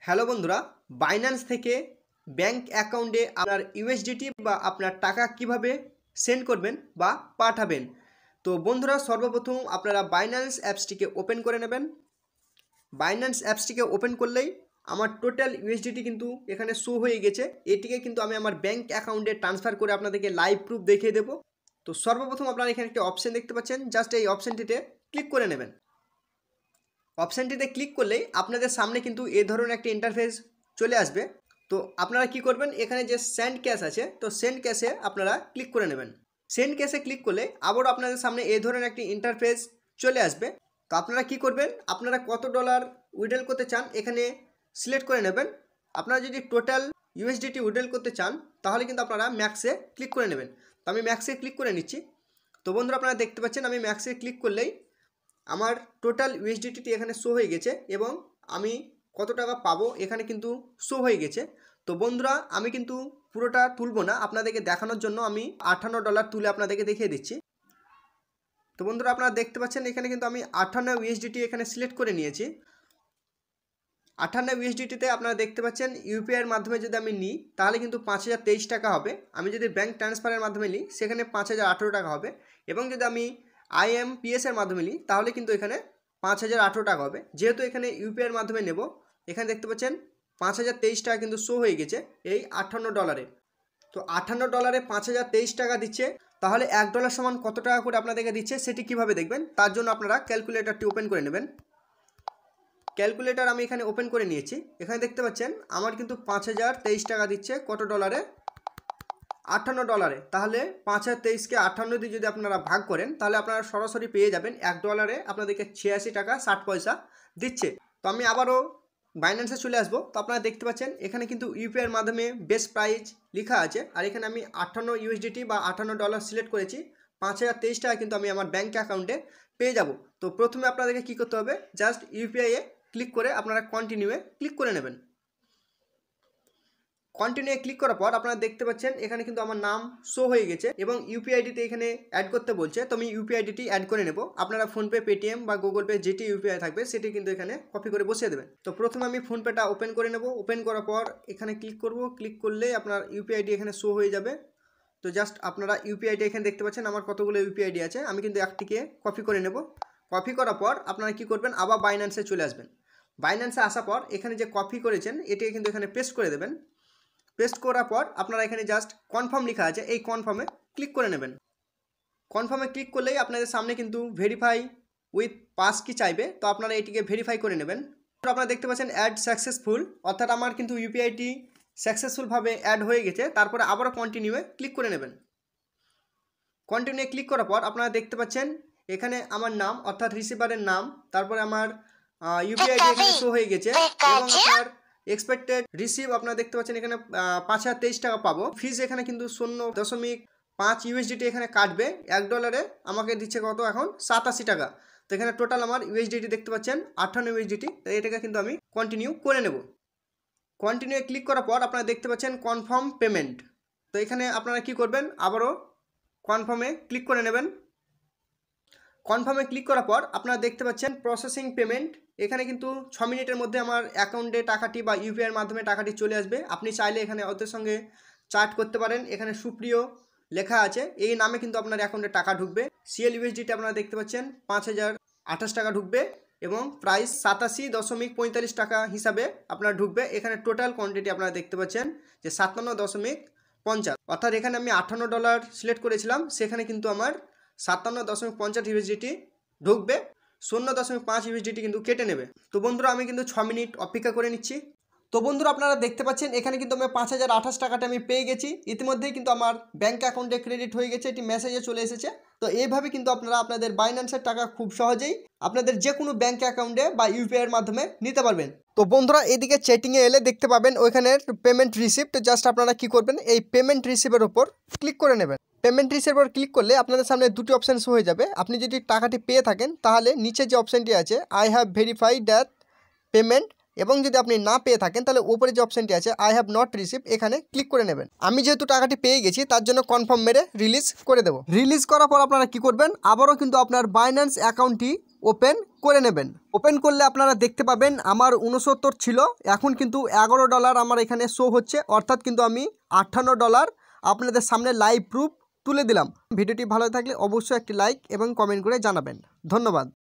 Hello বন্ধুরা, Binance থেকে bank অ্যাকাউন্টে আপনার ইউএসডিটি বা আপনার টাকা কিভাবে সেন্ড করবেন বা পাঠাবেন। তো বন্ধুরা, সর্বপ্রথম আপনারা বাইন্যান্স অ্যাপসটিকে ওপেন করে নেবেন। বাইন্যান্স অ্যাপসটিকে ওপেন করলেই আমার টোটাল ইউএসডিটি কিন্তু এখানে শো হয়ে গেছে। এটিকে কিন্তু আমি আমার ব্যাংক অ্যাকাউন্টে ট্রান্সফার করে আপনাদেরকে লাইভ প্রুফ দেখিয়ে দেবো। তো সর্বপ্রথম আপনারা এখানে একটি অপশন দেখতে পাচ্ছেন, জাস্ট এই অপশনটিতে ক্লিক করে নেবেন। অপশানটিতে ক্লিক করলেই আপনাদের সামনে কিন্তু এই ধরনের একটা ইন্টারফেস চলে আসবে। তো আপনারা কি করবেন, এখানে যে সেন্ড ক্যাশ আছে, তো সেন্ড ক্যাশে আপনারা ক্লিক করে নেবেন। সেন্ড ক্যাশে ক্লিক করলে আবারও আপনাদের সামনে এই ধরনের একটি ইন্টারফেস চলে আসবে। তো আপনারা কি করবেন, আপনারা কত ডলার উইথড্রল করতে চান এখানে সিলেক্ট করে নেবেন। আপনারা যদি টোটাল ইউএসডিটি উইথড্রল করতে চান তাহলে কিন্তু আপনারা ম্যাক্সে ক্লিক করে নেবেন। তো আমি ম্যাক্সে ক্লিক করে নিচ্ছি। তো বন্ধুরা, আপনারা দেখতে পাচ্ছেন আমি ম্যাক্সে ক্লিক করলেই আমার টোটাল ইউএসডিটি এখানে শো হয়ে গেছে এবং আমি কত টাকা পাবো এখানে কিন্তু শো হয়ে গেছে। তো বন্ধুরা, আমি কিন্তু পুরোটা তুলবো না, আপনাদেরকে দেখানোর জন্য আমি $58 তুলে আপনাদেরকে দেখিয়ে দিচ্ছি। তো বন্ধুরা, আপনারা দেখতে পাচ্ছেন এখানে কিন্তু আমি 58 ইউএসডিটি এখানে সিলেক্ট করে নিয়েছি। 58 ইউএসডিটিতে আপনারা দেখতে পাচ্ছেন ইউপিআইয়ের মাধ্যমে যদি আমি নিই তাহলে কিন্তু 5023 টাকা হবে। আমি যদি ব্যাঙ্ক ট্রান্সফারের মাধ্যমে নিই সেখানে 5018 টাকা হবে। এবং যদি আমি IMPS এর মাধ্যমে নিই তাহলে কিন্তু এখানে 5018 টাকা হবে। যেহেতু এখানে ইউপিআইয়ের মাধ্যমে নেব, এখানে দেখতে পাচ্ছেন 5023 টাকা কিন্তু শো হয়ে গেছে এই $58। তো $58 5023 টাকা দিচ্ছে, তাহলে $1 সমান কত টাকা করে আপনাদেরকে দিচ্ছে সেটি কিভাবে দেখবেন, তার জন্য আপনারা ক্যালকুলেটরটি ওপেন করে নেবেন। ক্যালকুলেটর আমি এখানে ওপেন করে নিয়েছি। এখানে দেখতে পাচ্ছেন আমার কিন্তু 5023 টাকা দিচ্ছে কত ডলারে, $58। তাহলে 5023কে 58 দিয়ে যদি আপনারা ভাগ করেন তাহলে আপনারা সরাসরি পেয়ে যাবেন $1 আপনাদেরকে 86 টাকা 60 পয়সা দিচ্ছে। তো আমি আবারও বাইন্যান্সে চলে আসবো। তো আপনারা দেখতে পাচ্ছেন এখানে কিন্তু ইউপিআইয়ের মাধ্যমে বেস্ট প্রাইস লেখা আছে, আর এখানে আমি 58 ইউএসডিটি বা $58 সিলেক্ট করেছি। 5023 টাকা কিন্তু আমি আমার ব্যাঙ্ক অ্যাকাউন্টে পেয়ে যাব। তো প্রথমে আপনাদেরকে কী করতে হবে, জাস্ট ইউপিআইয়ে ক্লিক করে আপনারা কন্টিনিউয়ে ক্লিক করে নেবেন। কন্টিনিউ ক্লিক করার পর আপনারা দেখতে পাচ্ছেন এখানে কিন্তু আমার নাম শো হয়ে গেছে এবং ইউপিআইডিতে এখানে অ্যাড করতে বলছে। তো আমি ইউপিআইডিটি অ্যাড করে নেব। আপনারা ফোনপে, পেটিএম বা গুগল পে যেটি ইউপিআই থাকবে সেটি কিন্তু এখানে কপি করে বসিয়ে দেবেন। তো প্রথমে আমি ফোনপেটা ওপেন করে নেব। ওপেন করার পর এখানে ক্লিক করব। ক্লিক করলে আপনার ইউপিআইডি এখানে শো হয়ে যাবে। তো জাস্ট আপনারা ইউপিআইডি এখানে দেখতে পাচ্ছেন আমার কতগুলো ইউপিআইডি আছে, আমি কিন্তু একটিকে কপি করে নেব। কপি করার পর আপনারা কি করবেন, আবার বাইন্যান্সে চলে আসবেন। বাইন্যান্সে আসার পর এখানে যে কপি করেছেন এটিকে কিন্তু এখানে পেস্ট করে দেবেন। পেস্ট করার পর আপনারা এখানে জাস্ট কনফার্ম লেখা আছে, এই কনফার্মে ক্লিক করে নেবেন। কনফার্মে ক্লিক করলেই আপনাদের সামনে কিন্তু ভেরিফাই উইথ পাস কি চাইবে, তো আপনারা এটিকে ভেরিফাই করে নেবেন। আপনারা দেখতে পাচ্ছেন অ্যাড সাকসেসফুল, অর্থাৎ আমার কিন্তু ইউপিআইটি সাকসেসফুলভাবে অ্যাড হয়ে গেছে। তারপরে আবারও কন্টিনিউয়ে ক্লিক করে নেবেন। কন্টিনিউয়ে ক্লিক করার পর আপনারা দেখতে পাচ্ছেন এখানে আমার নাম অর্থাৎ রিসিভারের নাম, তারপরে আমার ইউপিআইটি এখানে শো হয়ে গেছে এবং আপনার এক্সপেক্টেড রিসিভ আপনারা দেখতে পাচ্ছেন এখানে 5023 টাকা পাবো। ফিজ এখানে কিন্তু 0.5 ইউএসডিটি এখানে কাটবে। $1 আমাকে দিচ্ছে কত এখন 87 টাকা। তো এখানে টোটাল আমার ইউএসডিটি দেখতে পাচ্ছেন 58 ইউএসডিটি। তো এটাকে কিন্তু আমি কন্টিনিউ করে নেব। কন্টিনিউ ক্লিক করার পর আপনারা দেখতে পাচ্ছেন কনফার্ম পেমেন্ট। তো এখানে আপনারা কি করবেন, আবারও কনফার্মে ক্লিক করে নেবেন। কনফার্মে ক্লিক করার পর আপনারা দেখতে পাচ্ছেন প্রসেসিং পেমেন্ট। এখানে কিন্তু 6 মিনিটের মধ্যে আমার অ্যাকাউন্টে টাকাটি বা ইউপিআইয়ের মাধ্যমে টাকাটি চলে আসবে। আপনি চাইলে এখানে ওদের সঙ্গে চ্যাট করতে পারেন। এখানে সুপ্রিয় লেখা আছে, এই নামে কিন্তু আপনার অ্যাকাউন্টে টাকা ঢুকবে। সিএল ইউএসডিটি আপনারা দেখতে পাচ্ছেন 5028 টাকা ঢুকবে এবং প্রাইস 87.45 টাকা হিসাবে আপনার ঢুকবে। এখানে টোটাল কোয়ান্টিটি আপনারা দেখতে পাচ্ছেন যে 57.50, অর্থাৎ এখানে আমি $58 সিলেক্ট করেছিলাম, সেখানে কিন্তু আমার 57.50 ইউএসডিটি ঢুকবে। 0.5 ইউএসডিটি কিন্তু কেটে নেবে। তো বন্ধুরা, আমি কিন্তু 6 মিনিট অপেক্ষা করে নিচ্ছি। তো বন্ধুরা, আপনারা দেখতে পাচ্ছেন এখানে কিন্তু আমি 5028 টাকাটা আমি পেয়ে গেছি। ইতিমধ্যেই কিন্তু আমার ব্যাঙ্ক অ্যাকাউন্টে ক্রেডিট হয়ে গেছে, এটি মেসেজে চলে এসেছে। তো এইভাবে কিন্তু আপনারা আপনাদের বাইন্যান্সের টাকা খুব সহজেই আপনাদের যে কোনো ব্যাঙ্ক অ্যাকাউন্টে বা ইউপিআইয়ের মাধ্যমে নিতে পারবেন। তো বন্ধুরা, এদিকে চ্যাটিংয়ে এলে দেখতে পাবেন ওইখানের পেমেন্ট রিসিপ্ট। জাস্ট আপনারা কি করবেন, এই পেমেন্ট রিসিপ্টের ওপর ক্লিক করে নেবেন। পেমেন্ট রিসিপ্টের উপর ক্লিক করলে আপনাদের সামনে দুটি অপশান শো হয়ে যাবে। আপনি যদি টাকাটি পেয়ে থাকেন তাহলে নিচে যে অপশানটি আছে I have verified that payment, এবং যদি আপনি না পেয়ে থাকেন তাহলে উপরে যে অপশানটি আছে আই হ্যাভ নট রিসিভ, এখানে ক্লিক করে নেবেন। আমি যেহেতু টাকাটি পেয়ে গেছি তার জন্য কনফার্ম মেরে রিলিজ করে দেবো। রিলিজ করার পর আপনারা কি করবেন, আবারও কিন্তু আপনার বাইন্যান্স অ্যাকাউন্টটি ওপেন করে নেবেন। ওপেন করলে আপনারা দেখতে পাবেন আমার 69 ছিল, এখন কিন্তু $11 আমার এখানে শো হচ্ছে, অর্থাৎ কিন্তু আমি $58 আপনাদের সামনে লাইভ প্রুফ তুলে দিলাম। ভিডিওটি ভালো থাকলে অবশ্যই একটি লাইক এবং কমেন্ট করে জানাবেন। ধন্যবাদ।